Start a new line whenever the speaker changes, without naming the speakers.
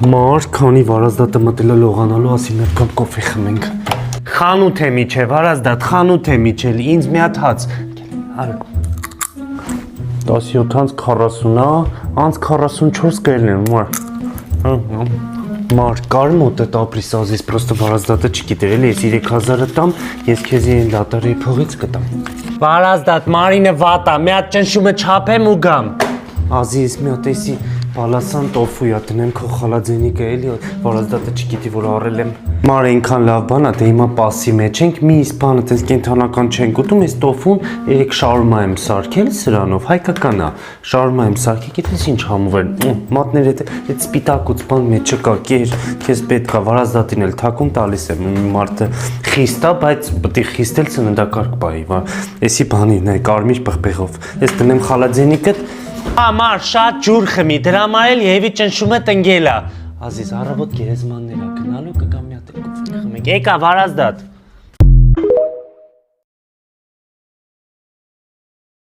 Մար, քանի վարազդատը մտել է լողանալու, ասի մեր կապ կոֆե խմենք։ Խանութ է միջև, վարազդատ, խանութ է միջել, ինձ մի հատ հաց։ 17:40-ա, անց 44 կելն են, Մար, կար մոտ է ապրիս ազիս, պրոստը վարազդատը չգիտեր, էլի, ես 3000-ը տամ, ես քեզ են լատարի փողից կտամ։ Վարազդատ, Մարինը վատա, մի հատ ճնշումը չափեմ ու գամ։ Ազիս, մի հատ էսի բալասան տոֆույա տնեմ քո խալաձենիկը էլի, վարազդատը չգիտի, որ առել եմ։ Մար այնքան լավ բան է, դե հիմա պասի մեջ ենք, մի իսպանը տես կենթանական չենք ուտում, ես տոֆուն երեք շարմա եմ սարքել սրանով, հայկական է, շարմա եմ սարքել, գիտես ինչ համով են, մատներ այդ սպիտակուց բան մեջ չկա, կեր, քեզ պետք է վարազդատին էլ թակում տալիս եմ, մարդը խիստ է, բայց պետք է խիստ էլ սննդակարգ պահի, էսի բանի, նայ, կարմիր պղպեղով, ես տնեմ խալաձենիկդ, Մար, շատ ջուր խմի, դրա համար էլ եւի ճնշումը տնգել է։ Ազիզ, առավոտ գերեզմաններ է գնալու, կգամ մի հատ կոֆե խմենք։ Եկա վարազդատ։